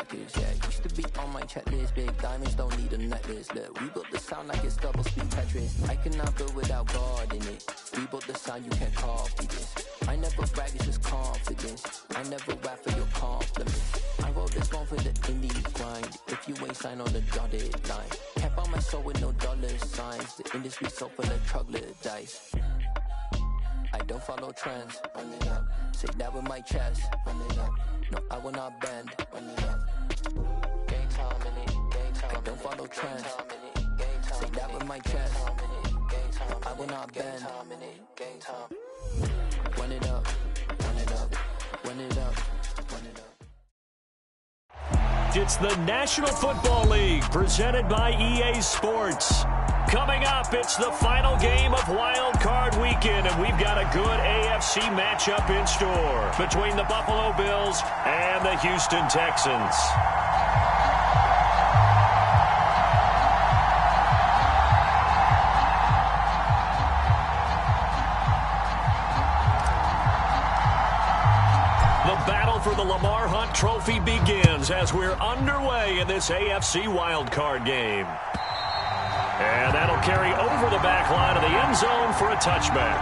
crackers, yeah. Used to be on my checklist, big diamonds don't need a necklace. Look, we built the sound like it's double speed Tetris. I cannot build without God in it. We built the sound, you can't copy this. I never brag, it's just confidence. I never rap for your compliments. I wrote this one for the indie grind. If you ain't signed on the dotted line, kept on my soul with no dollar signs. The industry so full of troglodytes. I don't follow trends. Run it up. Say that with my chest. Run it up. No, I will not bend. Run it up. Gang time in it. Gang time. I don't follow trends. Say that with my chest. I will not bend. Gang time. Run it up. Run it up. Run it up. Run it up. It's the National Football League presented by EA Sports. Coming up, it's the final game of Wild Card Weekend, and we've got a good AFC matchup in store between the Buffalo Bills and the Houston Texans. The battle for the Lamar Hunt Trophy begins as we're underway in this AFC Wild Card game. And that'll carry over the back line of the end zone for a touchback.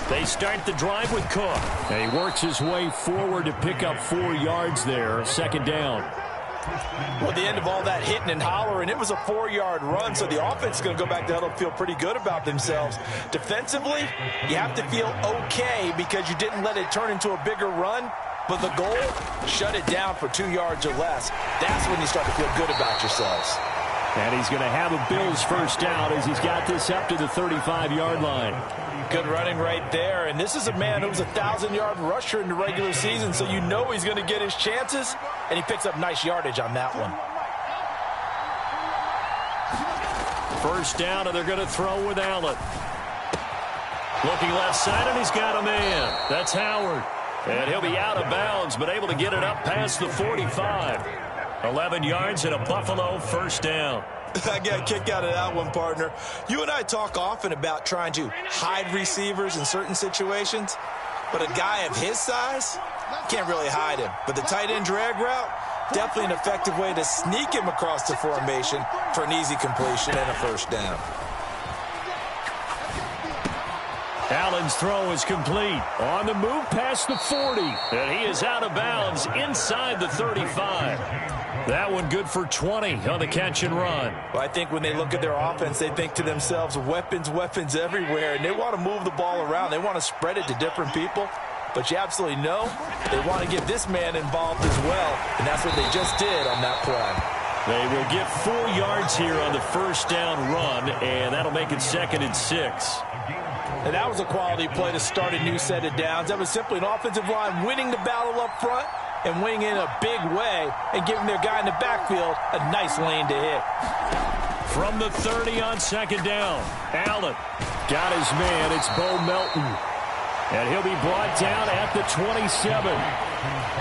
They start the drive with Cook. And he works his way forward to pick up 4 yards there, second down. Well, at the end of all that hitting and hollering, it was a 4-yard run, so the offense is going to go back to huddle and feel pretty good about themselves. Defensively, you have to feel okay because you didn't let it turn into a bigger run, but the goal, shut it down for 2 yards or less. That's when you start to feel good about yourselves. And he's going to have a Bills first down as he's got this up to the 35-yard line. Good running right there, and this is a man who was a 1,000-yard rusher in the regular season, so you know he's going to get his chances, and he picks up nice yardage on that one. First down, and they're going to throw with Allen. Looking left side, and he's got a man. That's Howard. And he'll be out of bounds, but able to get it up past the 45. 11 yards and a Buffalo first down. I got a kick out of that one, partner. You and I talk often about trying to hide receivers in certain situations, but a guy of his size can't really hide him. But the tight end drag route, definitely an effective way to sneak him across the formation for an easy completion and a first down. Allen's throw is complete. On the move past the 40. And he is out of bounds inside the 35. That one good for 20 on the catch and run. Well, I think when they look at their offense, they think to themselves, weapons, weapons everywhere. And they want to move the ball around. They want to spread it to different people. But you absolutely know they want to get this man involved as well. And that's what they just did on that play. They will get 4 yards here on the first down run. And that'll make it 2nd and 6. And that was a quality play to start a new set of downs. That was simply an offensive line winning the battle up front and winning in a big way and giving their guy in the backfield a nice lane to hit. From the 30 on second down, Allen got his man. It's Bo Melton. And he'll be brought down at the 27.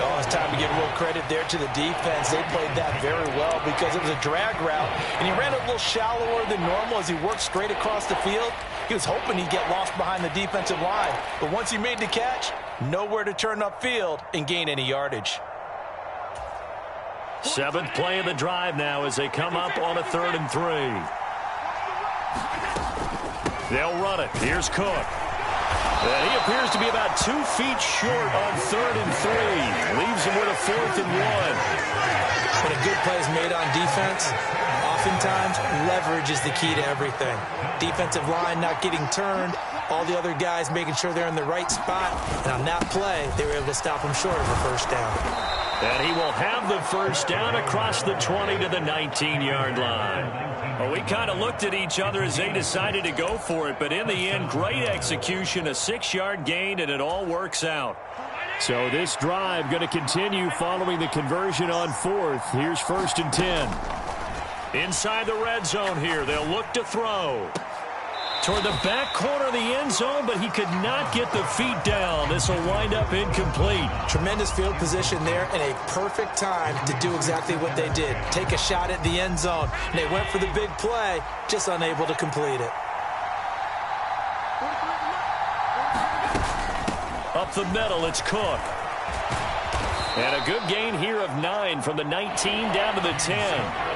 Oh, it's time to give a little credit there to the defense. They played that very well because it was a drag route, and he ran a little shallower than normal as he worked straight across the field. He was hoping he'd get lost behind the defensive line, but once he made the catch, nowhere to turn upfield and gain any yardage. 7th play of the drive now as they come up on a 3rd and 3. They'll run it. Here's Cook. And he appears to be about 2 feet short on 3rd and 3. Leaves him with a 4th and 1. When a good play is made on defense, oftentimes leverage is the key to everything. Defensive line not getting turned, all the other guys making sure they're in the right spot. And on that play, they were able to stop him short of a first down. And he will have the first down across the 20 to the 19-yard line. Well, we kind of looked at each other as they decided to go for it, but in the end, great execution, a 6-yard gain, and it all works out. So this drive going to continue following the conversion on 4th. Here's 1st and 10. Inside the red zone here, they'll look to throw. Toward the back corner of the end zone, but he could not get the feet down. This will wind up incomplete. Tremendous field position there and a perfect time to do exactly what they did. Take a shot at the end zone. And they went for the big play, just unable to complete it. Up the middle, it's Cook. And a good gain here of 9 from the 19 down to the 10.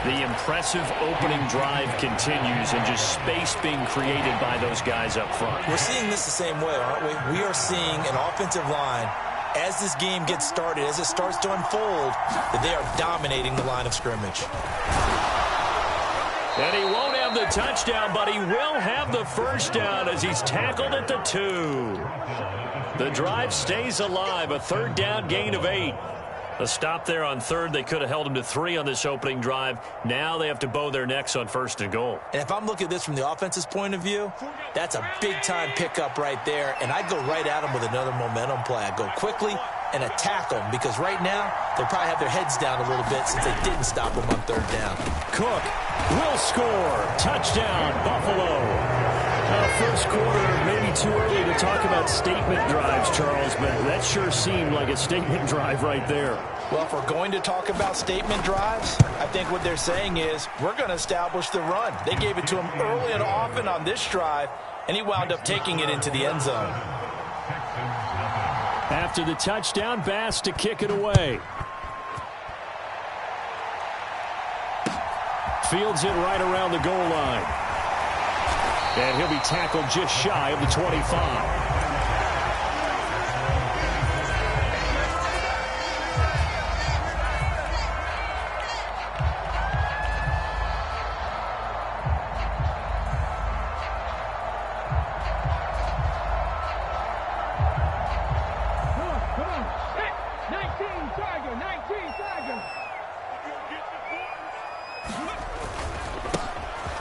The impressive opening drive continues and just space being created by those guys up front. We're seeing this the same way, aren't we? We are seeing an offensive line, as this game gets started, as it starts to unfold, that they are dominating the line of scrimmage. And he won't have the touchdown, but he will have the first down as he's tackled at the 2. The drive stays alive, a third down gain of 8. A stop there on third. They could have held him to 3 on this opening drive. Now they have to bow their necks on 1st and goal. And if I'm looking at this from the offense's point of view, that's a big-time pickup right there. And I'd go right at him with another momentum play. I'd go quickly and attack them because right now they'll probably have their heads down a little bit since they didn't stop them on 3rd down. Cook will score. Touchdown, Buffalo. First quarter, maybe too early to talk about statement drives, Charles, but that sure seemed like a statement drive right there. Well, if we're going to talk about statement drives, I think what they're saying is we're going to establish the run. They gave it to him early and often on this drive, and he wound up taking it into the end zone. After the touchdown, Bass to kick it away. Fields it right around the goal line. And he'll be tackled just shy of the 25.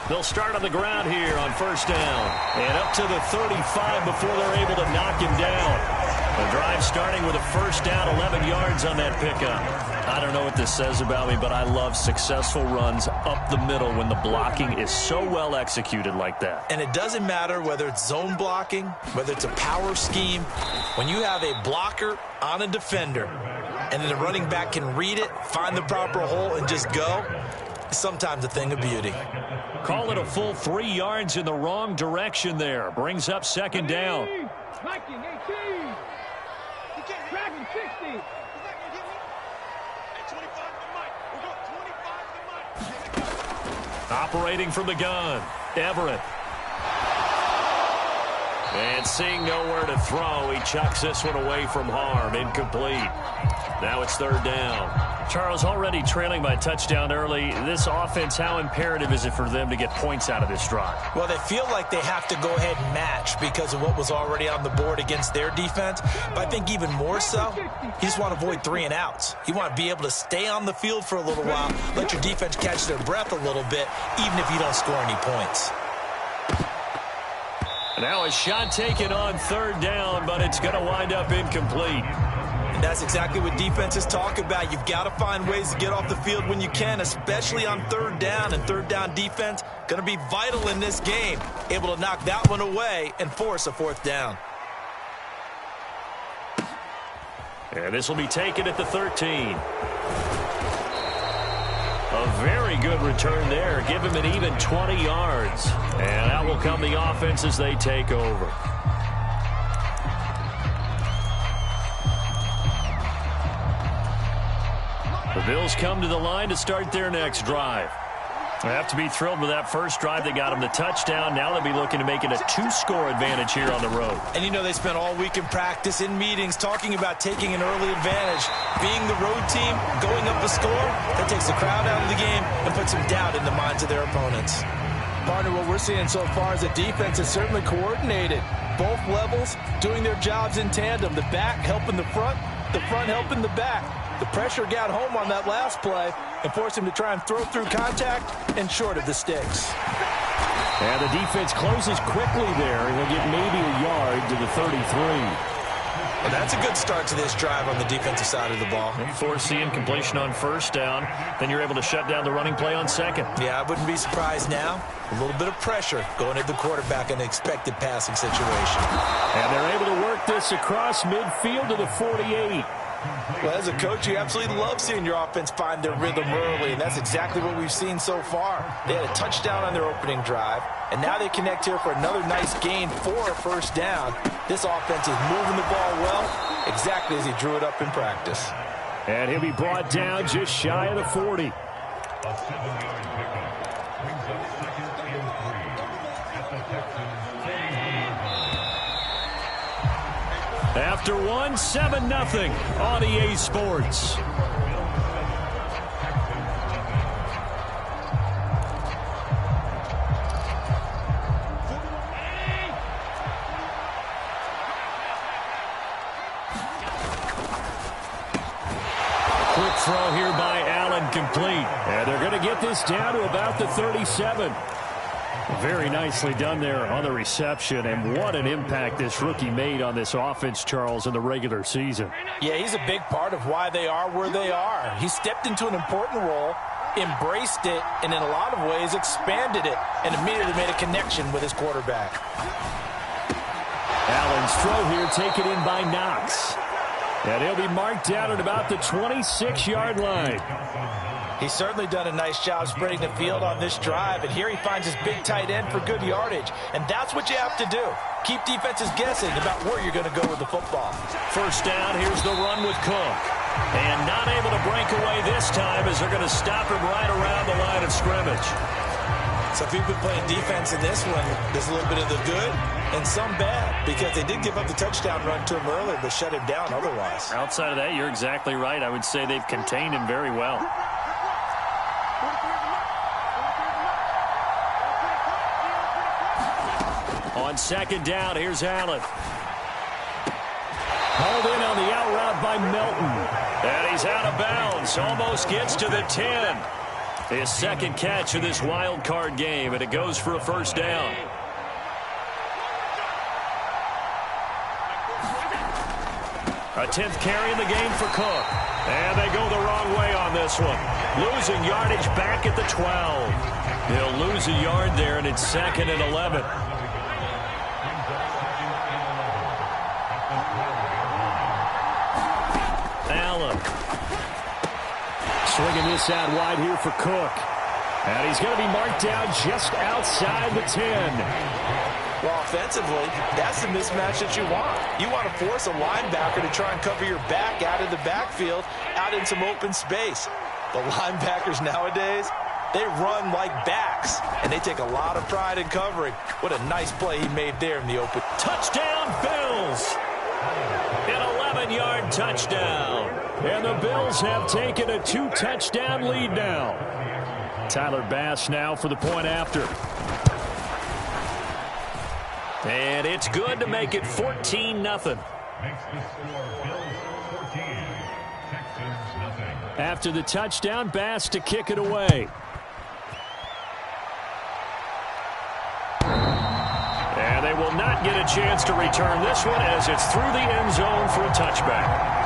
They'll start on the ground here on 1st down. And up to the 35 before they're able to knock him down. The drive starting with a 1st down, 11 yards on that pickup. I don't know what this says about me, but I love successful runs up the middle when the blocking is so well executed like that. And it doesn't matter whether it's zone blocking, whether it's a power scheme. When you have a blocker on a defender, and then the running back can read it, find the proper hole, and just go, it's sometimes a thing of beauty. Call it a full 3 yards in the wrong direction there. Brings up 2nd down. Operating from the gun, Everett. And seeing nowhere to throw, he chucks this one away from harm. Incomplete. Now it's 3rd down. Charles, already trailing by a touchdown early. This offense, how imperative is it for them to get points out of this drive? Well, they feel like they have to go ahead and match because of what was already on the board against their defense. But I think even more so, you just want to avoid 3 and outs. You want to be able to stay on the field for a little while, let your defense catch their breath a little bit, even if you don't score any points. Now a shot taken on 3rd down, but it's going to wind up incomplete. And that's exactly what defenses talk about. You've got to find ways to get off the field when you can, especially on 3rd down. And 3rd down defense going to be vital in this game. Able to knock that one away and force a 4th down. And this will be taken at the 13. A very good return there. Give him an even 20 yards. And out will come the offense as they take over. The Bills come to the line to start their next drive. They have to be thrilled with that first drive. They got them the touchdown. Now they'll be looking to make it a 2-score advantage here on the road. And you know they spent all week in practice, in meetings, talking about taking an early advantage. Being the road team, going up a score, that takes the crowd out of the game and puts some doubt in the minds of their opponents. Partner, what we're seeing so far is the defense is certainly coordinated. Both levels doing their jobs in tandem. The back helping the front helping the back. The pressure got home on that last play and forced him to try and throw through contact and short of the sticks. And the defense closes quickly there. He'll get maybe a yard to the 33. Well, that's a good start to this drive on the defensive side of the ball. And foreseeing completion on first down. Then you're able to shut down the running play on second. Yeah, I wouldn't be surprised now. A little bit of pressure going at the quarterback in an expected passing situation. And they're able to work this across midfield to the 48. Well, as a coach, you absolutely love seeing your offense find their rhythm early, and that's exactly what we've seen so far. They had a touchdown on their opening drive, and now they connect here for another nice gain for a first down. This offense is moving the ball well, exactly as he drew it up in practice. And he'll be brought down just shy of the 40. After one, 7-0 on EA Sports. Quick throw here by Allen, complete. And they're going to get this down to about the 37. Very nicely done there on the reception, and what an impact this rookie made on this offense, Charles, in the regular season. Yeah, he's a big part of why they are where they are. He stepped into an important role, embraced it, and in a lot of ways expanded it, and immediately made a connection with his quarterback. Allen's throw here taken in by Knox. And he'll be marked down at about the 26-yard line. He's certainly done a nice job spreading the field on this drive, and here he finds his big tight end for good yardage. And that's what you have to do. Keep defenses guessing about where you're going to go with the football. First down, here's the run with Cook. And not able to break away this time as they're going to stop him right around the line of scrimmage. So if you've been playing defense in this one, there's a little bit of the good and some bad, because they did give up the touchdown run to him earlier, but shut him down otherwise. Outside of that, you're exactly right. I would say they've contained him very well. On second down, here's Allen. Hauled in on the out route by Melton. And he's out of bounds. Almost gets to the 10. His second catch of this wild card game, and it goes for a first down. A 10th carry in the game for Cook. And they go the wrong way on this one. Losing yardage back at the 12. He'll lose a yard there, and it's 2nd and 11. Allen. Swinging this out wide here for Cook. And he's going to be marked down just outside the 10. Well, offensively, that's the mismatch that you want. You want to force a linebacker to try and cover your back out of the backfield, out in some open space. The linebackers nowadays, they run like backs, and they take a lot of pride in covering. What a nice play he made there in the open. Touchdown, Bills! An 11-yard touchdown. And the Bills have taken a 2-touchdown lead now. Tyler Bass now for the point after. And it's good to make it 14-0. After the touchdown, Bass to kick it away. And they will not get a chance to return this one as it's through the end zone for a touchback.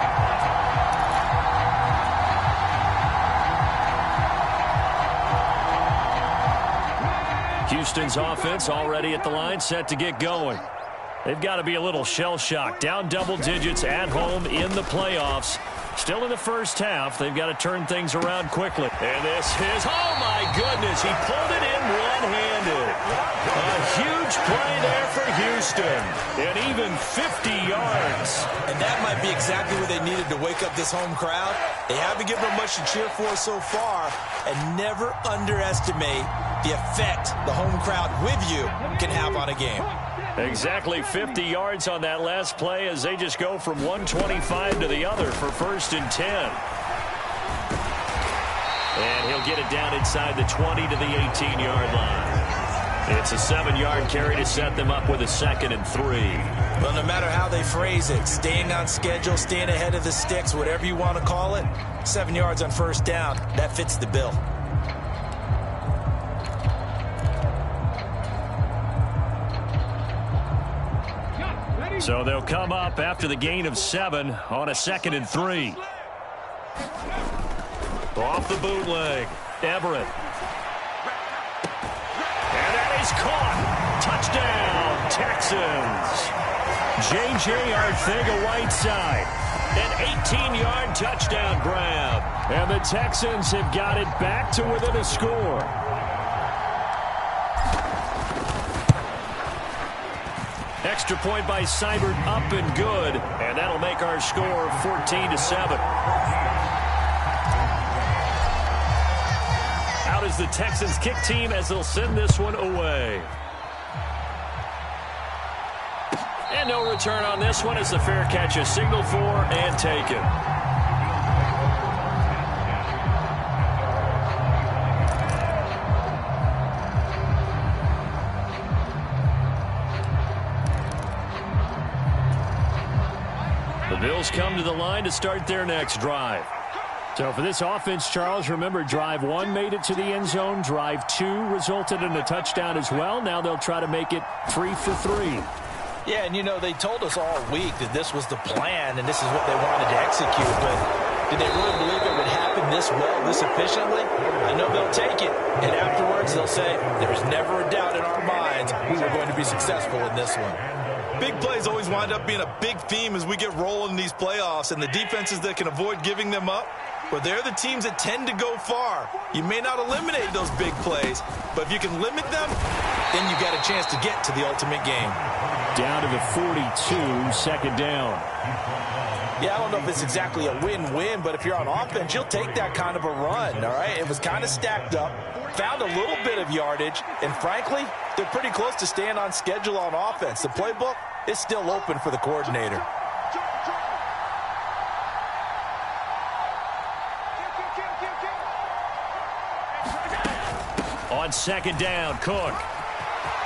Houston's offense already at the line, set to get going. They've got to be a little shell-shocked. Down double digits at home in the playoffs. Still in the first half. They've got to turn things around quickly. And this is, oh my goodness, he pulled it in one-handed. A huge play there for Houston. And even 50 yards. And that might be exactly what they needed to wake up this home crowd. They haven't given them much to cheer for so far. And never underestimate the effect the home crowd with you can have on a game. Exactly 50 yards on that last play as they just go from 125 to the other for 1st and 10. And he'll get it down inside the 20 to the 18-yard line. It's a 7-yard carry to set them up with a 2nd and 3. Well, no matter how they phrase it, staying on schedule, staying ahead of the sticks, whatever you want to call it, 7 yards on first down, that fits the bill. So they'll come up after the gain of 7 on a 2nd and 3. Off the bootleg, Everett. And that is caught. Touchdown, Texans. J.J. Arcega-Whiteside. An 18-yard touchdown grab. And the Texans have got it back to within a score. Extra point by Seibert, up and good. And that'll make our score 14-7. Out is the Texans kick team as they'll send this one away. And no return on this one as the fair catch is signaled for and taken. The Bills come to the line to start their next drive. So for this offense, Charles, remember drive 1 made it to the end zone. Drive 2 resulted in a touchdown as well. Now they'll try to make it 3 for 3. Yeah, and, you know, they told us all week that this was the plan and this is what they wanted to execute. But did they really believe it would happen this well, this efficiently? I know they'll take it. And afterwards, they'll say, there's never a doubt in our minds we were going to be successful in this one. Big plays always wind up being a big theme as we get rolling in these playoffs. And the defenses that can avoid giving them up, but they're the teams that tend to go far. You may not eliminate those big plays, but if you can limit them, then you got a chance to get to the ultimate game. Down to the 42, 2nd down. Yeah, I don't know if it's exactly a win-win, but if you're on offense, you'll take that kind of a run, all right? It was kind of stacked up, found a little bit of yardage, and frankly, they're pretty close to staying on schedule on offense. The playbook is still open for the coordinator. On 2nd down, Cook.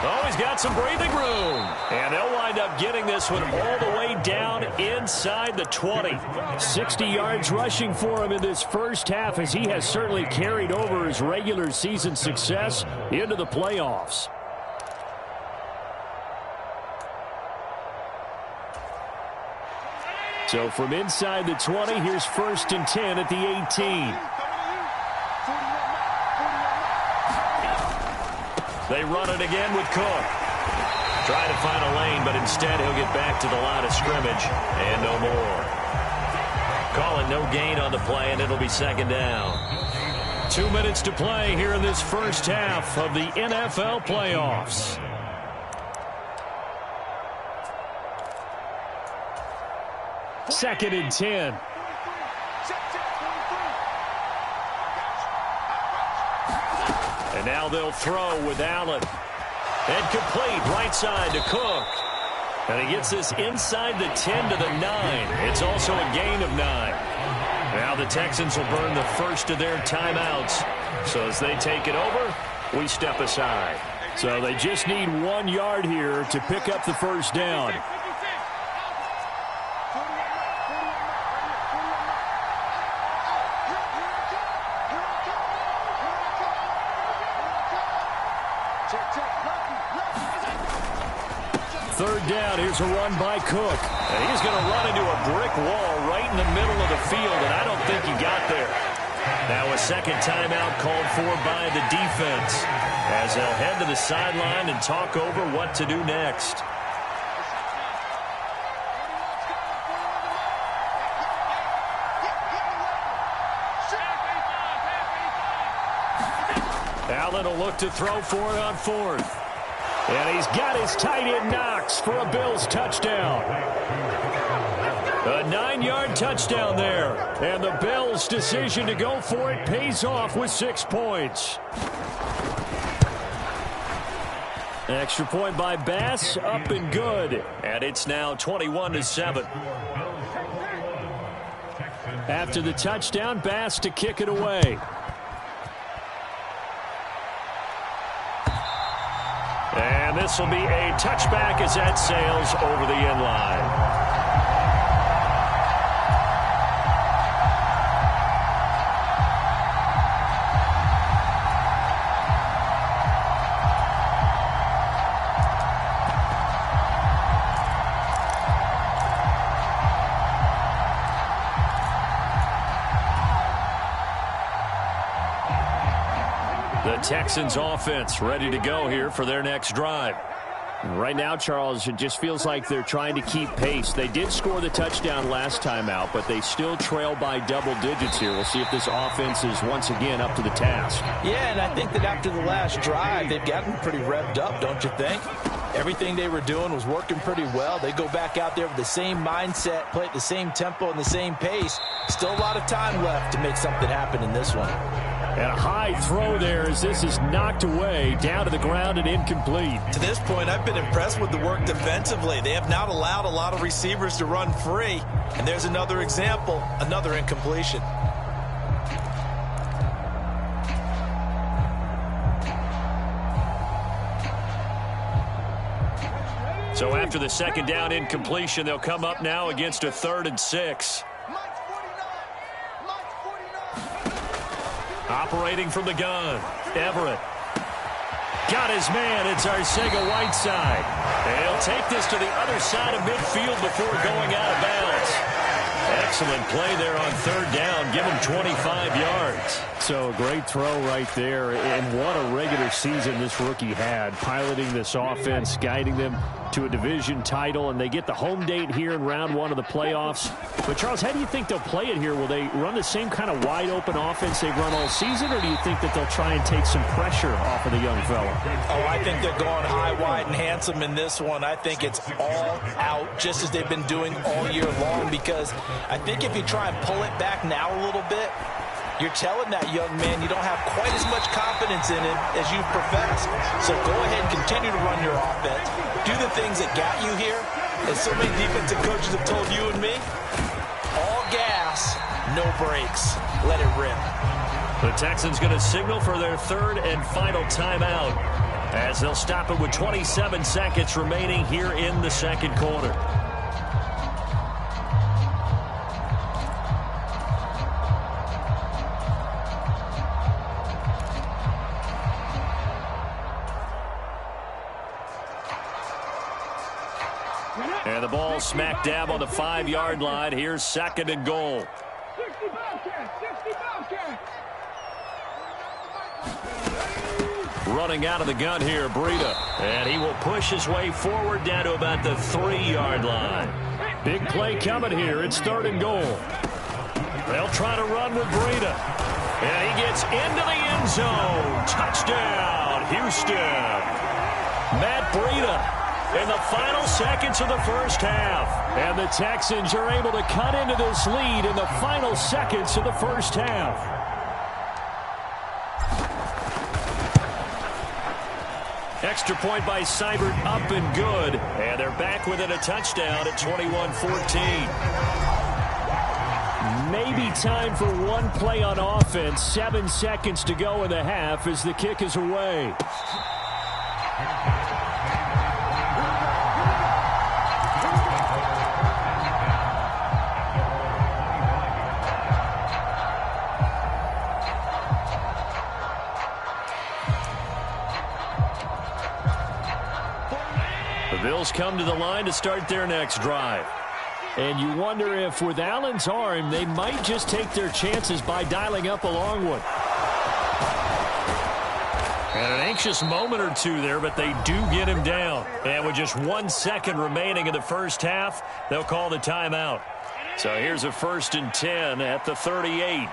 Oh, he's got some breathing room. And they'll wind up getting this one all the way down inside the 20. 60 yards rushing for him in this first half as he has certainly carried over his regular season success into the playoffs. So from inside the 20, here's 1st and 10 at the 18. They run it again with Cook. Trying to find a lane, but instead he'll get back to the line of scrimmage and no more. Call it no gain on the play, and it'll be 2nd down. 2 minutes to play here in this first half of the NFL playoffs. Second and 10. And now they'll throw with Allen. And complete right side to Cook. And he gets this inside the 10 to the 9. It's also a gain of 9. Now the Texans will burn the first of their timeouts. So as they take it over, we step aside. So they just need 1 yard here to pick up the first down. Third down, here's a run by Cook. And he's going to run into a brick wall right in the middle of the field, and I don't think he got there. Now a second timeout called for by the defense as they'll head to the sideline and talk over what to do next. Allen will look to throw for it on 4th. And he's got his tight end Knox for a Bills touchdown. A 9-yard touchdown there. And the Bills' decision to go for it pays off with 6 points. An extra point by Bass, up and good. And it's now 21-7. After the touchdown, Bass to kick it away. And this will be a touchback as that sails over the end line. The Texans offense ready to go here for their next drive. Right now, Charles, it just feels like they're trying to keep pace. They did score the touchdown last time out, but they still trail by double digits here. We'll see if this offense is once again up to the task. Yeah, and I think that after the last drive, they've gotten pretty revved up, don't you think? Everything they were doing was working pretty well. They go back out there with the same mindset, play at the same tempo and the same pace. Still a lot of time left to make something happen in this one. And a high throw there as this is knocked away, down to the ground and incomplete. To this point, I've been impressed with the work defensively. They have not allowed a lot of receivers to run free. And there's another example, another incompletion. So after the second down incompletion, they'll come up now against a 3rd and 6. Operating from the gun, Everett. Got his man, it's Arcega-Whiteside. He'll take this to the other side of midfield before going out of bounds. Excellent play there on 3rd down. Give him 25 yards. So a great throw right there, and what a regular season this rookie had, piloting this offense, guiding them to a division title, and they get the home date here in round 1 of the playoffs. But, Charles, how do you think they'll play it here? Will they run the same kind of wide-open offense they've run all season, or do you think that they'll try and take some pressure off of the young fella? Oh, I think they're going high, wide, and handsome in this one. I think it's all out, just as they've been doing all year long, because I think if you try and pull it back now a little bit, you're telling that young man you don't have quite as much confidence in him as you profess. So go ahead and continue to run your offense. Do the things that got you here. As so many defensive coaches have told you and me, all gas, no brakes. Let it rip. The Texans going to signal for their 3rd and final timeout as they'll stop it with 27 seconds remaining here in the second quarter. And the ball smack dab on the 5-yard line. Here's 2nd and goal. Running out of the gun here, Breida. And he will push his way forward down to about the 3-yard line. Big play coming here. It's 3rd and goal. They'll try to run with Breida. And he gets into the end zone. Touchdown, Houston. Matt Breida in the final seconds of the first half. And the Texans are able to cut into this lead in the final seconds of the first half. Extra point by Seibert, up and good. And they're back within a touchdown at 21-14. Maybe time for one play on offense. 7 seconds to go in the half as the kick is away. The Bills come to the line to start their next drive. And you wonder if with Allen's arm, they might just take their chances by dialing up a long one. And an anxious moment or two there, but they do get him down. And with just 1 second remaining in the first half, they'll call the timeout. So here's a 1st and 10 at the 38.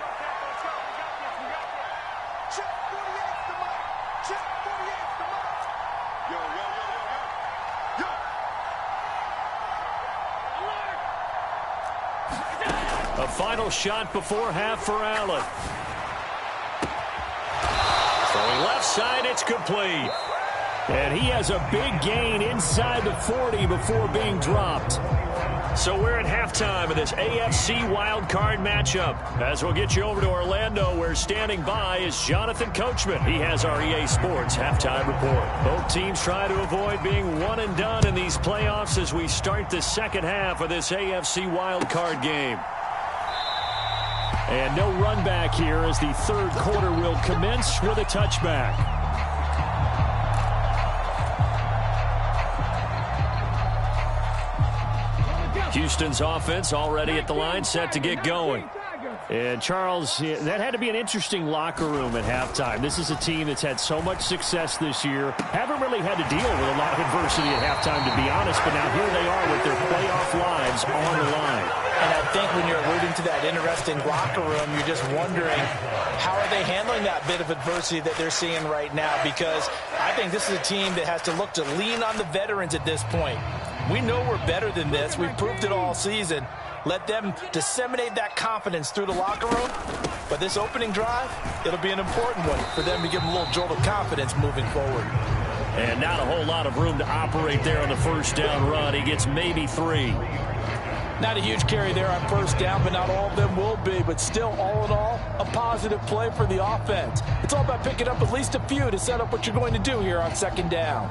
A final shot before half for Allen. Throwing left side, it's complete. And he has a big gain inside the 40 before being dropped. So we're at halftime of this AFC wildcard matchup. As we'll get you over to Orlando, where standing by is Jonathan Coachman. He has our EA Sports halftime report. Both teams try to avoid being one and done in these playoffs as we start the second half of this AFC wildcard game. And no run back here as the third quarter will commence with a touchback. Houston's offense already at the line, set to get going. And, Charles, that had to be an interesting locker room at halftime. This is a team that's had so much success this year. Haven't really had to deal with a lot of adversity at halftime, to be honest. But now here they are with their playoff lives on the line. And I think when you're alluding to that interesting locker room, you're just wondering, how are they handling that bit of adversity that they're seeing right now? Because I think this is a team that has to look to lean on the veterans at this point. We know we're better than this. We've proved it all season. Let them disseminate that confidence through the locker room. But this opening drive, it'll be an important one for them to give them a little jolt of confidence moving forward. And not a whole lot of room to operate there on the first down run. He gets maybe 3. Not a huge carry there on first down, but not all of them will be. But still, all in all, a positive play for the offense. It's all about picking up at least a few to set up what you're going to do here on second down.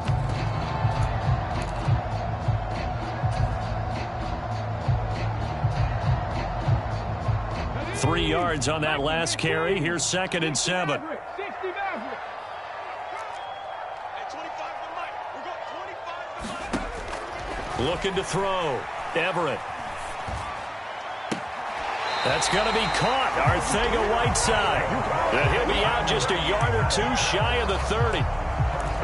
Three yards on that last carry. Here's 2nd and 7. Looking to throw. Everett. That's going to be caught. Arcega-Whiteside. And he'll be out just a yard or two shy of the 30.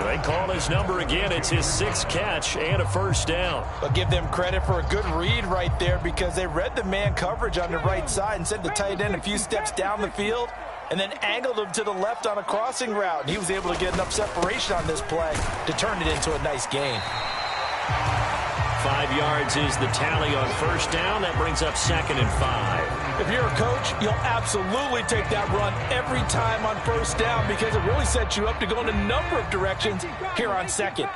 They call his number again. It's his 6th catch and a first down. But give them credit for a good read right there, because they read the man coverage on the right side and sent the tight end a few steps down the field and then angled him to the left on a crossing route. And he was able to get enough separation on this play to turn it into a nice gain. 5 yards is the tally on first down. That brings up 2nd and 5. If you're a coach, you'll absolutely take that run every time on first down, because it really sets you up to go in a number of directions here on second.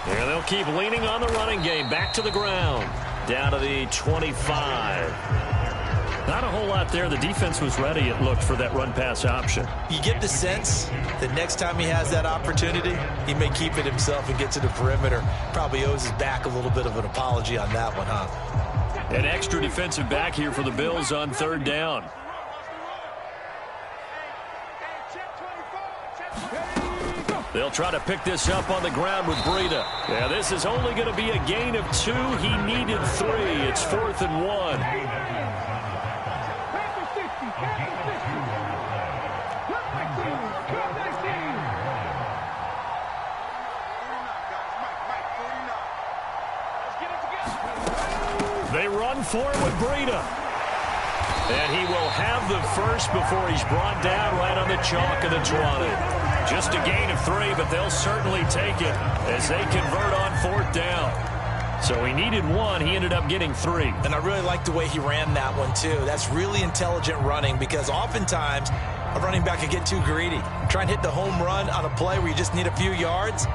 Yeah, they'll keep leaning on the running game. Back to the ground. Down to the 25. Not a whole lot there. The defense was ready, it looked, for that run-pass option. You get the sense that next time he has that opportunity, he may keep it himself and get to the perimeter. Probably owes his back a little bit of an apology on that one, huh? An extra defensive back here for the Bills on third down. They'll try to pick this up on the ground with Breida. Yeah, this is only going to be a gain of 2. He needed 3. It's 4th and 1. They run for it with Breida. And he will have the first before he's brought down right on the chalk of the 20. Just a gain of 3, but they'll certainly take it as they convert on 4th down. So he needed 1. He ended up getting 3. And I really like the way he ran that one, too. That's really intelligent running, because oftentimes a running back can get too greedy. Try and hit the home run on a play where you just need a few yards.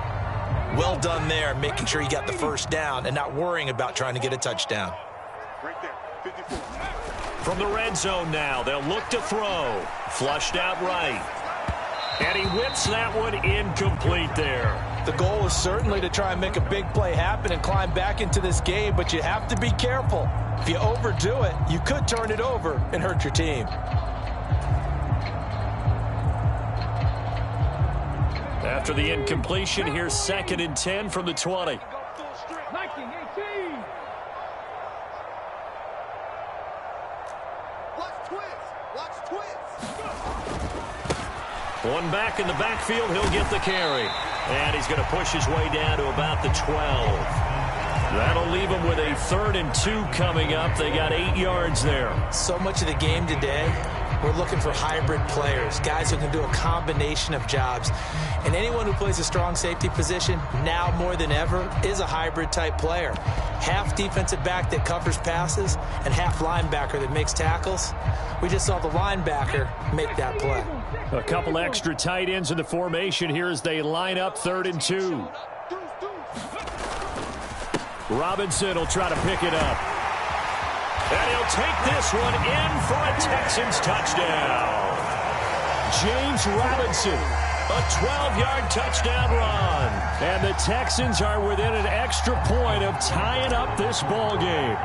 Well done there, making sure you got the first down and not worrying about trying to get a touchdown. From the red zone now, they'll look to throw. Flushed out right. And he whips that one incomplete there. The goal is certainly to try and make a big play happen and climb back into this game, but you have to be careful. If you overdo it, you could turn it over and hurt your team. After the incompletion, here's 2nd and 10 from the 20. One back in the backfield, he'll get the carry. And he's going to push his way down to about the 12. That'll leave him with a 3rd and 2 coming up. They got 8 yards there. So much of the game today, we're looking for hybrid players, guys who can do a combination of jobs. And anyone who plays a strong safety position, now more than ever, is a hybrid type player. Half defensive back that covers passes and half linebacker that makes tackles. We just saw the linebacker make that play. A couple extra tight ends in the formation here as they line up 3rd and 2. Robinson will try to pick it up. And he'll take this one in for a Texans touchdown. James Robinson, a 12-yard touchdown run. And the Texans are within an extra point of tying up this ball game.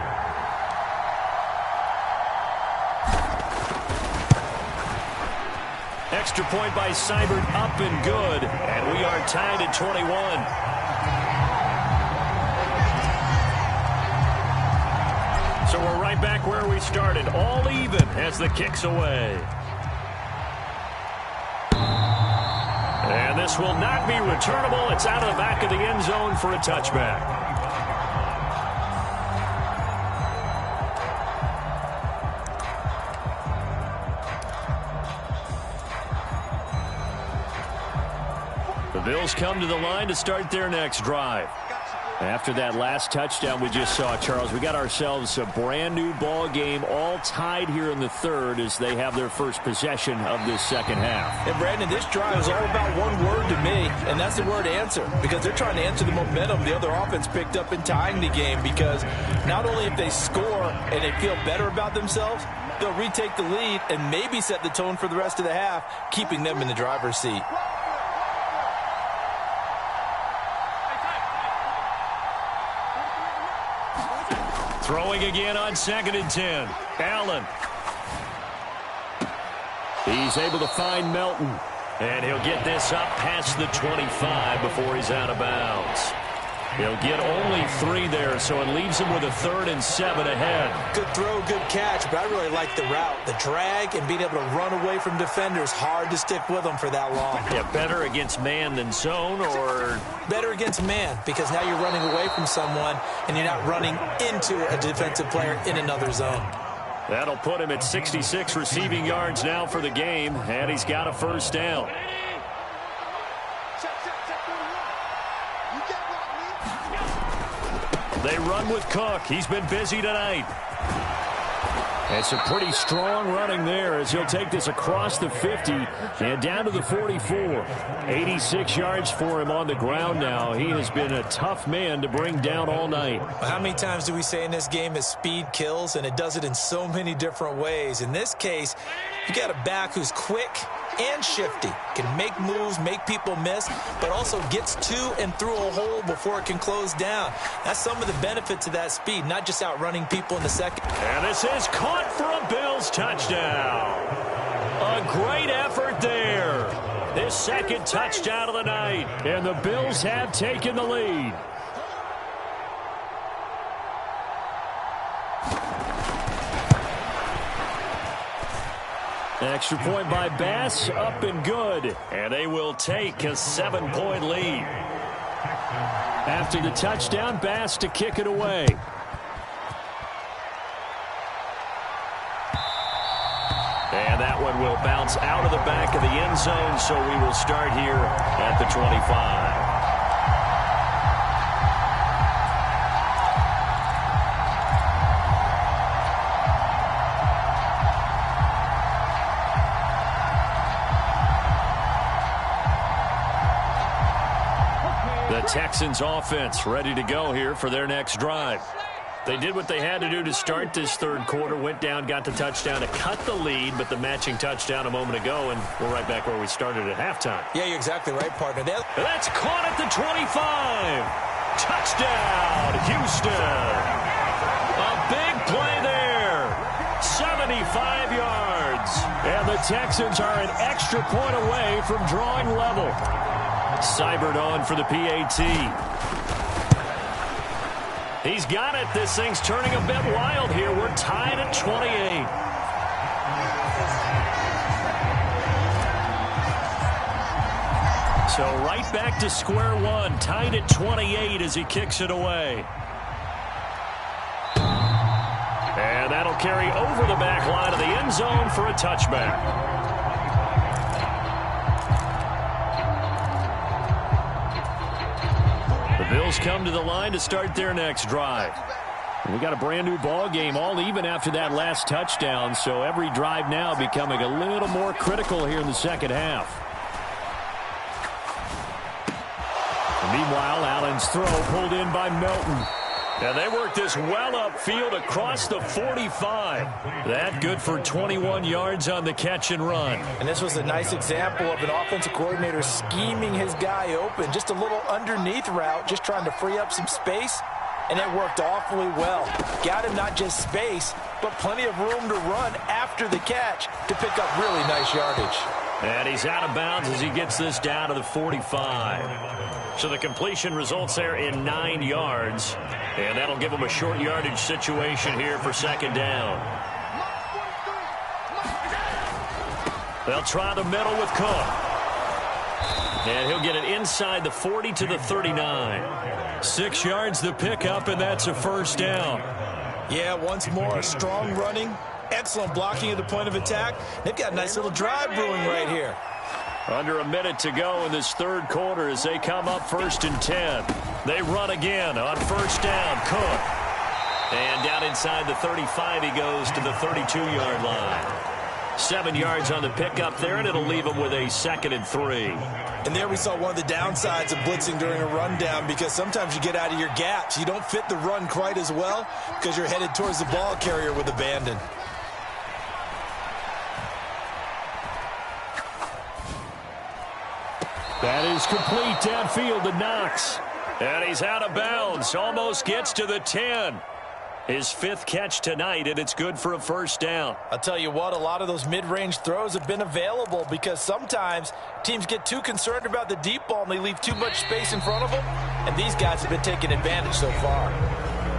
Extra point by Seibert, up and good. And we are tied at 21. So we're right back where we started, all even as the kick's away. And this will not be returnable. It's out of the back of the end zone for a touchback. The Bills come to the line to start their next drive. After that last touchdown we just saw, Charles, we got ourselves a brand new ball game, all tied here in the third as they have their first possession of this second half. And Brandon, this drive is all about one word to me, and that's the word answer, because they're trying to answer the momentum the other offense picked up in tying the game, because not only if they score and they feel better about themselves, they'll retake the lead and maybe set the tone for the rest of the half, keeping them in the driver's seat. Throwing again on 2nd and 10. Allen. He's able to find Melton. And he'll get this up past the 25 before he's out of bounds. He'll get only 3 there, so it leaves him with a 3rd and 7 ahead. Good throw, good catch, but I really like the route. The drag and being able to run away from defenders, hard to stick with them for that long. Yeah, better against man than zone, or? Better against man, because now you're running away from someone and you're not running into a defensive player in another zone. That'll put him at 66 receiving yards now for the game, and he's got a first down. They run with Cook. He's been busy tonight. It's a pretty strong running there as he'll take this across the 50 and down to the 44. 86 yards for him on the ground now. He has been a tough man to bring down all night. How many times do we say in this game that speed kills, and it does it in so many different ways? In this case, you got a back who's quick and shifty, can make moves, make people miss, but also gets to and through a hole before it can close down. That's some of the benefits of that speed, not just outrunning people in the second. And this is caught for a Bills touchdown. A great effort there. His second touchdown of the night. And the Bills have taken the lead. Extra point by Bass, up and good. And they will take a 7-point lead. After the touchdown, Bass to kick it away. And that one will bounce out of the back of the end zone, so we will start here at the 25. The Texans offense ready to go here for their next drive. They did what they had to do to start this third quarter, went down, got the touchdown to cut the lead, but the matching touchdown a moment ago, and we're right back where we started at halftime. Yeah, you're exactly right, partner. That's caught at the 25. Touchdown, Houston. A big play there. 75 yards. And the Texans are an extra point away from drawing level. Seibert on for the PAT. He's got it. This thing's turning a bit wild here. We're tied at 28. So right back to square one, tied at 28 as he kicks it away. And that'll carry over the back line of the end zone for a touchback. The Bills come to the line to start their next drive. We got a brand new ball game, all even after that last touchdown, so every drive now becoming a little more critical here in the second half. Meanwhile, Allen's throw pulled in by Melton. And they work this well upfield across the 45. That good for 21 yards on the catch and run. And this was a nice example of an offensive coordinator scheming his guy open. Just a little underneath route, just trying to free up some space. And it worked awfully well. Got him not just space, but plenty of room to run after the catch to pick up really nice yardage. And he's out of bounds as he gets this down to the 45. So the completion results there in 9 yards. And that'll give him a short yardage situation here for second down. They'll try the middle with Cook. And he'll get it inside the 40 to the 39. 6 yards the pickup, and that's a first down. Yeah, once more, a strong running, excellent blocking at the point of attack. They've got a nice little drive brewing right here. Under a minute to go in this third quarter as they come up 1st and 10. They run again on first down. Cook. And down inside the 35 he goes to the 32-yard line. 7 yards on the pickup there, and it'll leave him with a 2nd and 3. And there we saw one of the downsides of blitzing during a rundown, because sometimes you get out of your gaps. You don't fit the run quite as well because you're headed towards the ball carrier with abandon. That is complete downfield to Knox. And he's out of bounds. Almost gets to the 10. His 5th catch tonight, and it's good for a first down. I'll tell you what, a lot of those mid-range throws have been available because sometimes teams get too concerned about the deep ball and they leave too much space in front of them, and these guys have been taking advantage so far.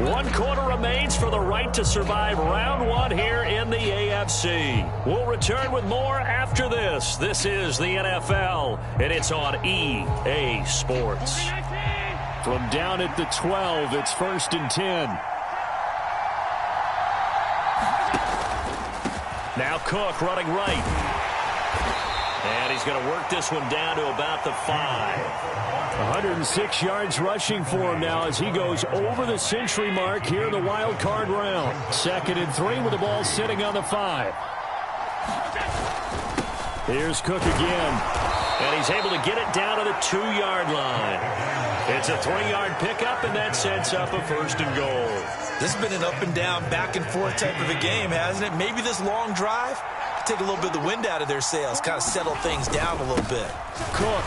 1 quarter remains for the right to survive round 1 here in the AFC. We'll return with more after this. This is the NFL, and it's on EA Sports. From down at the 12, it's 1st and 10. Now Cook running right. And he's going to work this one down to about the 5. 106 yards rushing for him now as he goes over the century mark here in the wild card round. 2nd and 3 with the ball sitting on the 5. Here's Cook again. And he's able to get it down to the 2-yard line. It's a 3-yard pickup, and that sets up a 1st and goal. This has been an up-and-down, back-and-forth type of a game, hasn't it? Maybe this long drive take a little bit of the wind out of their sails, kind of settle things down a little bit. Cook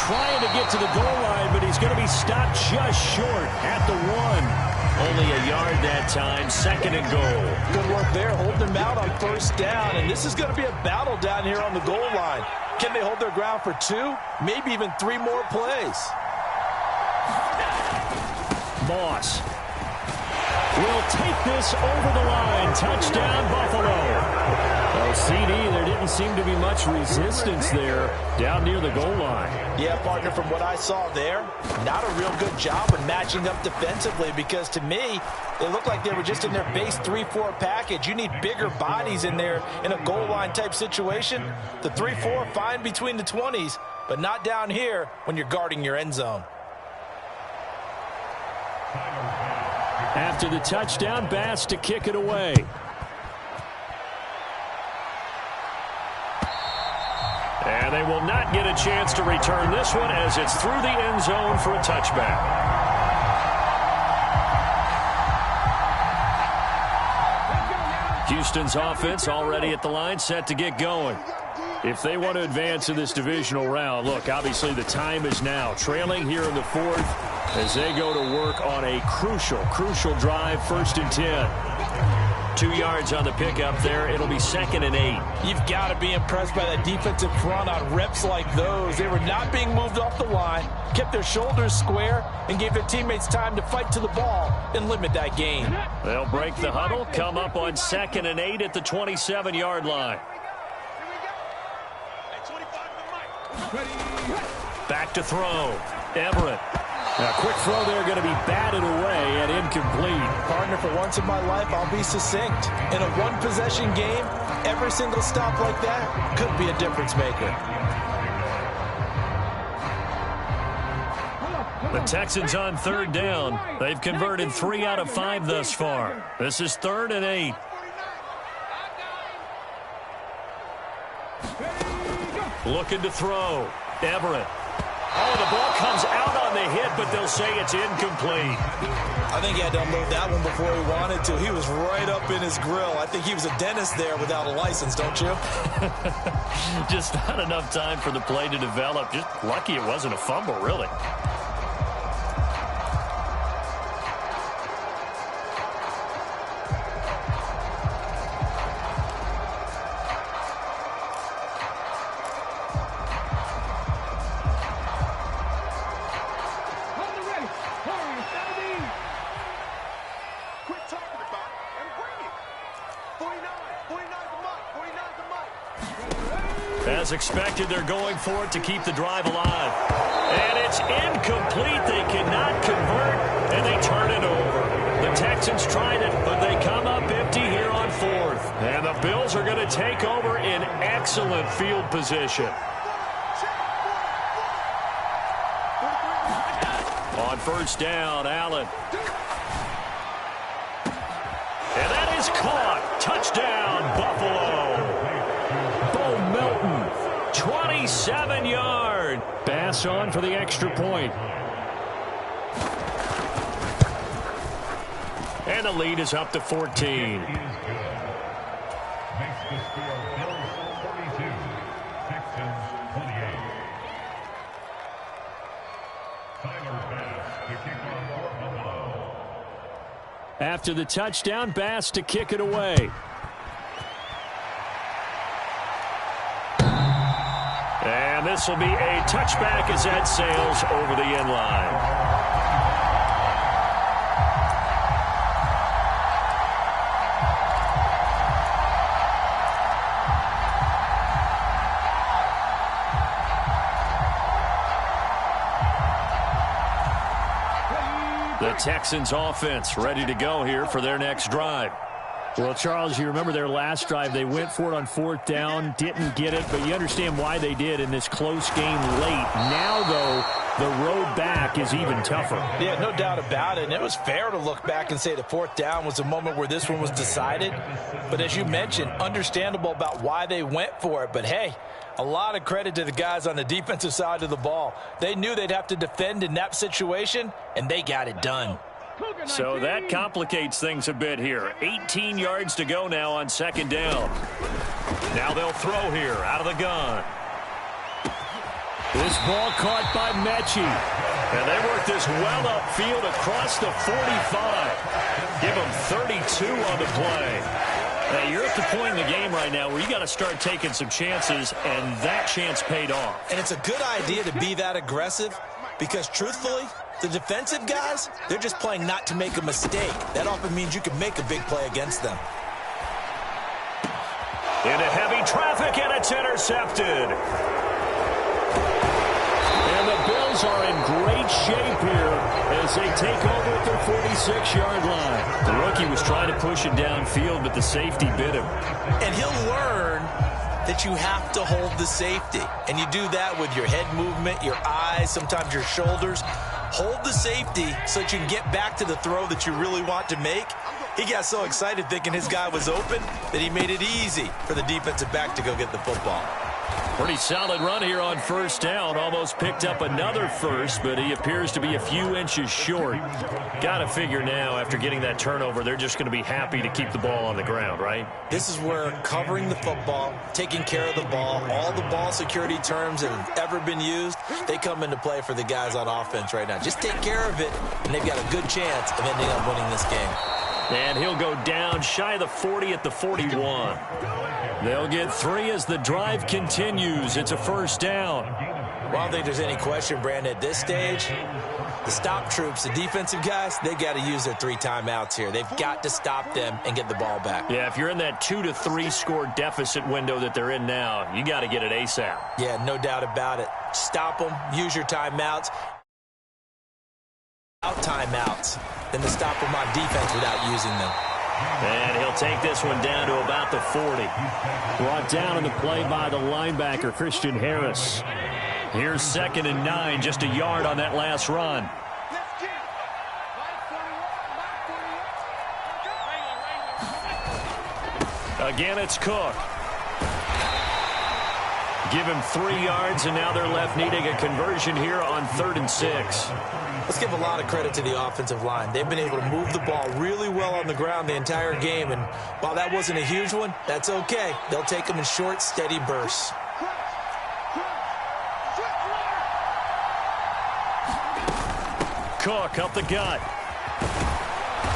trying to get to the goal line, but he's going to be stopped just short at the 1. Only a yard that time, 2nd and goal. Good work there, holding them out on first down, and this is going to be a battle down here on the goal line. Can they hold their ground for 2, maybe even 3 more plays? Moss will take this over the line. Touchdown, Buffalo. Well, CD, there didn't seem to be much resistance there down near the goal line. Yeah, partner, from what I saw there, not a real good job of matching up defensively, because to me, they looked like they were just in their base 3-4 package. You need bigger bodies in there in a goal line type situation. The 3-4, fine between the 20s, but not down here when you're guarding your end zone. After the touchdown, Bass to kick it away. And they will not get a chance to return this one as it's through the end zone for a touchback. Houston's offense already at the line, set to get going. If they want to advance in this divisional round, look, obviously the time is now. Trailing here in the 4th as they go to work on a crucial drive, 1st and 10. 2 yards on the pickup there. It'll be 2nd and 8. You've got to be impressed by that defensive front on reps like those. They were not being moved off the line, kept their shoulders square, and gave their teammates time to fight to the ball and limit that gain. They'll break the huddle, come up on 2nd and 8 at the 27-yard line. Back to throw. Everett. A quick throw there, going to be batted away and incomplete. Partner, for once in my life, I'll be succinct. In a one-possession game, every single stop like that could be a difference maker. The Texans on 3rd down. They've converted 3 out of 5 thus far. This is 3rd and 8. Looking to throw. Everett. Oh, the ball comes out on the hit, but they'll say it's incomplete. I think he had to unload that one before he wanted to. He was right up in his grill. I think he was a dentist there without a license, don't you? Just not enough time for the play to develop. Just lucky it wasn't a fumble, really. As expected, they're going for it to keep the drive alive. And it's incomplete. They cannot convert, and they turn it over. The Texans tried it, but they come up empty here on fourth. And the Bills are going to take over in excellent field position. On first down, Allen. And that is caught. Touchdown, Buffalo. 27-yard. Bass on for the extra point. And the lead is up to 14. After the touchdown, Bass to kick it away. And this will be a touchback as that sails over the end line. The Texans offense ready to go here for their next drive. Well, Charles, you remember their last drive. They went for it on fourth down, didn't get it, but you understand why they did in this close game late. Now, though, the road back is even tougher. Yeah, no doubt about it. And it was fair to look back and say the fourth down was the moment where this one was decided. But as you mentioned, understandable about why they went for it. But, hey, a lot of credit to the guys on the defensive side of the ball. They knew they'd have to defend in that situation, and they got it done. So that complicates things a bit here. 18 yards to go now on second down. Now they'll throw here out of the gun. This ball caught by Mechie. And they work this well upfield across the 45. Give them 32 on the play. Now, you're at the point in the game right now where you got to start taking some chances, and that chance paid off. And it's a good idea to be that aggressive because, truthfully, the defensive guys, they're just playing not to make a mistake. That often means you can make a big play against them. Into heavy traffic, and it's intercepted. And the Bills are in great shape here as they take over at their 46-yard line. The rookie was trying to push it downfield, but the safety bit him. And he'll learn that you have to hold the safety. And you do that with your head movement, your eyes, sometimes your shoulders. Hold the safety so that you can get back to the throw that you really want to make. He got so excited thinking his guy was open that he made it easy for the defensive back to go get the football. Pretty solid run here on first down. Almost picked up another first, but he appears to be a few inches short. Got to figure now, after getting that turnover, they're just going to be happy to keep the ball on the ground, right? This is where covering the football, taking care of the ball, all the ball security terms that have ever been used, they come into play for the guys on offense right now. Just take care of it, and they've got a good chance of ending up winning this game. And he'll go down shy of the 40 at the 41. They'll get 3 as the drive continues. It's a first down. Well, I don't think there's any question, Brandon, at this stage. The stop troops, the defensive guys, they got to use their 3 timeouts here. They've got to stop them and get the ball back. Yeah, if you're in that 2 to 3 score deficit window that they're in now, you got to get it ASAP. Yeah, no doubt about it. Stop them, use your timeouts. Timeouts than to stop them on defense without using them. And he'll take this one down to about the 40. Brought down in the play by the linebacker, Christian Harris. Here's 2nd and 9, just a yard on that last run. Again, it's Cook. Give him 3 yards, and now they're left needing a conversion here on 3rd and 6. Let's give a lot of credit to the offensive line. They've been able to move the ball really well on the ground the entire game, and while that wasn't a huge one, that's okay. They'll take them in short, steady bursts. Cook up the gut.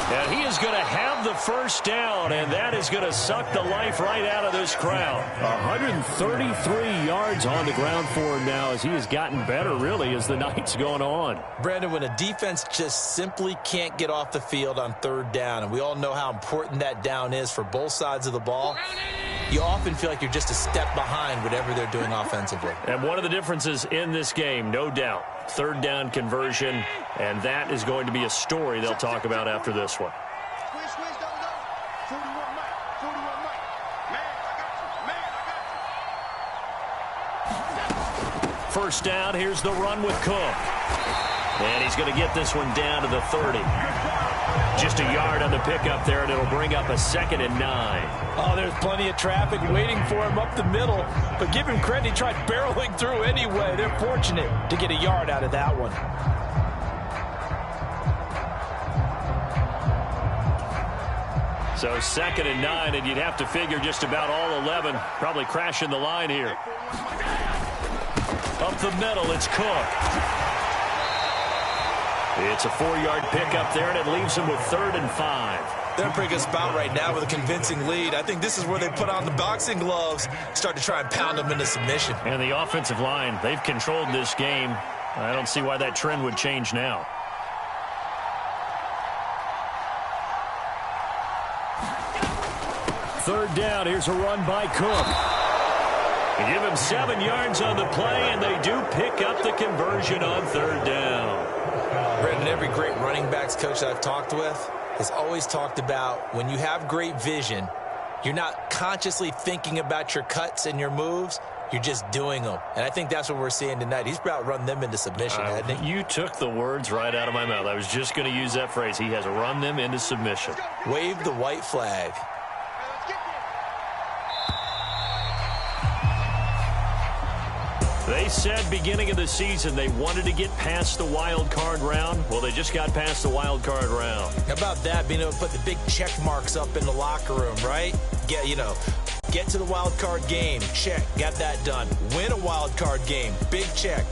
And he is going to have the first down, and that is going to suck the life right out of this crowd. 133 yards on the ground for him now as he has gotten better, really, as the night's gone on. Brandon, when a defense just simply can't get off the field on third down, and we all know how important that down is for both sides of the ball, you often feel like you're just a step behind whatever they're doing offensively. And one of the differences in this game, no doubt, third down conversion, and that is going to be a story they'll talk about after this one. First down, here's the run with Cook. And he's going to get this one down to the 30. Just a yard on the pickup there, and it'll bring up a 2nd and 9. Oh, there's plenty of traffic waiting for him up the middle. But give him credit, he tried barreling through anyway. They're fortunate to get a yard out of that one. So 2nd and 9, and you'd have to figure just about all 11 probably crashing the line here. Up the middle, it's Cook. It's a 4-yard pickup there, and it leaves him with 3rd and 5. They're in a pretty good spot right now with a convincing lead. I think this is where they put on the boxing gloves, start to try and pound them into submission. And the offensive line, they've controlled this game. I don't see why that trend would change now. Third down, here's a run by Cook. They give him 7 yards on the play, and they do pick up the conversion on third down. Brandon, every great running backs coach that I've talked with has always talked about when you have great vision, you're not consciously thinking about your cuts and your moves. You're just doing them. And I think that's what we're seeing tonight. He's about run them into submission, hasn't he? You took the words right out of my mouth. I was just going to use that phrase. He has run them into submission. Wave the white flag. They said beginning of the season they wanted to get past the wild card round. Well, they just got past the wild card round. How about that, being able to put the big check marks up in the locker room, right? Get to the wild card game, check, got that done. Win a wild card game, big check.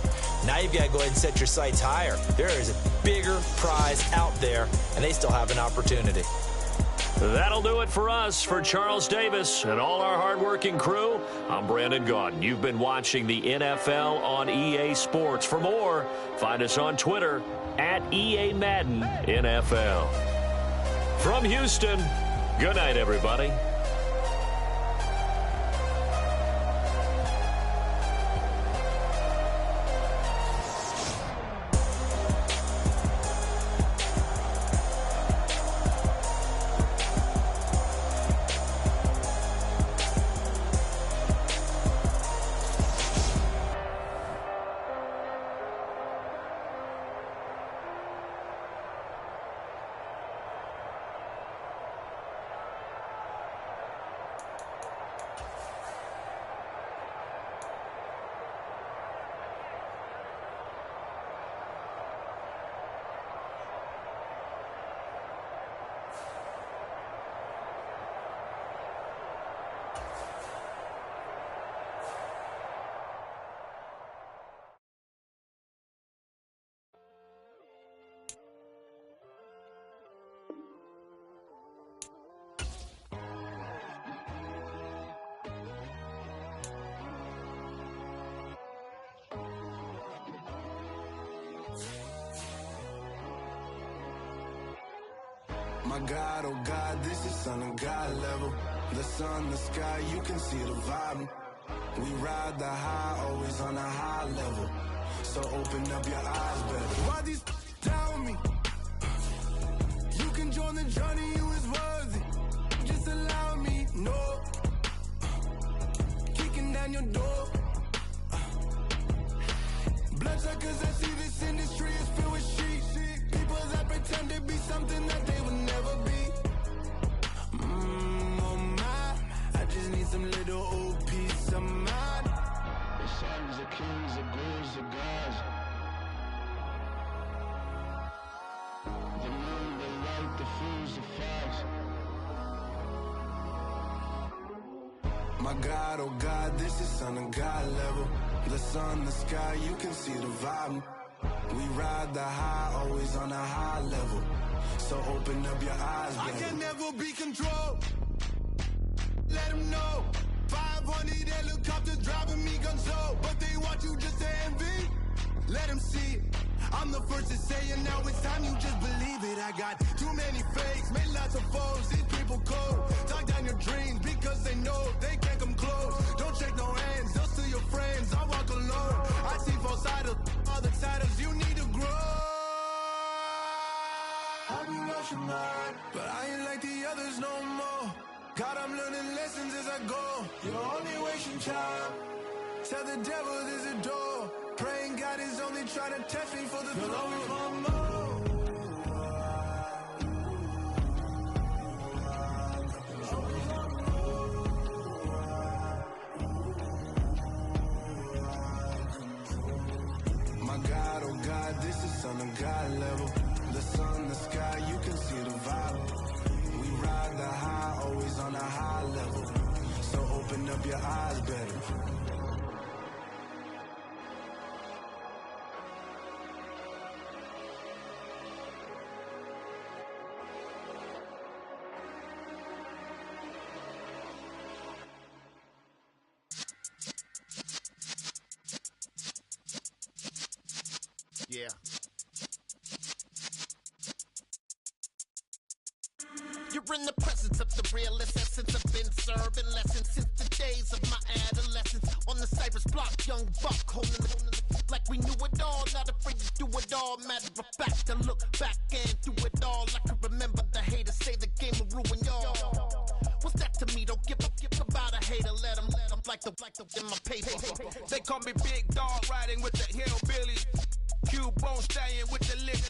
Now you've got to go ahead and set your sights higher. There is a bigger prize out there, and they still have an opportunity. That'll do it for us. For Charles Davis and all our hardworking crew, I'm Brandon Gaudin. You've been watching the NFL on EA Sports. For more, find us on Twitter at EA Madden NFL. From Houston, good night, everybody. My God, oh God, this is Son of God level. The sun, the sky, you can see the vibe. We ride the high, always on a high level. So open up your eyes, better. Why these down me? You can join the journey, you is worthy. Just allow me, no. Kicking down your door. Bloodsuckers, I see this industry is filled with sheep. People that pretend to be something that they will never be. Oh my, I just need some little old peace of mind. The sons of kings, the ghouls, the gods. The moon, the light, the fools, the facts. My God, oh God, this is Son of God level. The sun, the sky, you can see the vibe. We ride the high, always on a high level. So open up your eyes, baby. I can never be controlled. Let them know. 500 helicopters driving me gonzo, but they want you just to envy. Let them see it. I'm the first to say it, now it's time you just believe it. I got too many fakes, made lots of foes. These people cold. Talk down your dreams because they know they can't come close. Don't shake no hands, they'll steal your friends. I walk alone. I see false idols, other titles. You need to grow. I be rushing mine, but I ain't like the others no more. God, I'm learning lessons as I go. You're only wasting time. Tell the devil there's a door. Praying God is only trying to test me for the throne. My God, oh God, this is Son of God level. The sun, the sky, you can see the vibe. We ride the high, always on a high level. So open up your eyes better. Yeah. You're in the presence of the realest essence. I've been serving lessons since the days of my adolescence. On the Cypress block, young buck holding it like we knew it all. Not afraid to do it all. Matter of fact, to look back and do it all. I can remember the haters say the game will ruin y'all. What's that to me? Don't give about a hater. Let them like the in my paper. They call me Big Dog, riding with the hillbillies. Q-Bone staying with the lick.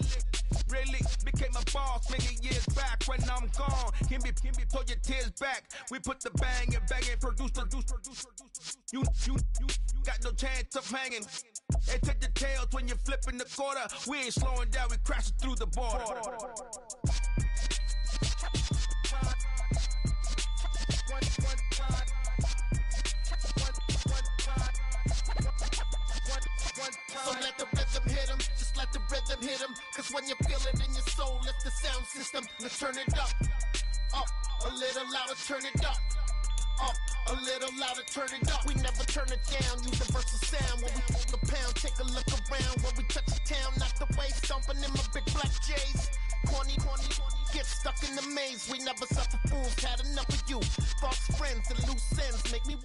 Really became a boss many years back when I'm gone. Can be pull your tears back. We put the bang and produce. You got no chance of hanging. And take the tails when you're flipping the quarter. We ain't slowing down, we crashing through the border. So let the rhythm hit him, just let the rhythm hit him. Cause when you feel it in your soul, lift the sound system. Let's turn it up, a little louder, turn it up, a little louder, turn it up. We never turn it down, universal sound. When we hold the pound, take a look around. When we touch the town, knock the way, stomping in my big black J's. Corny, get stuck in the maze. We never suffer fools, had enough of you. False friends and loose ends make me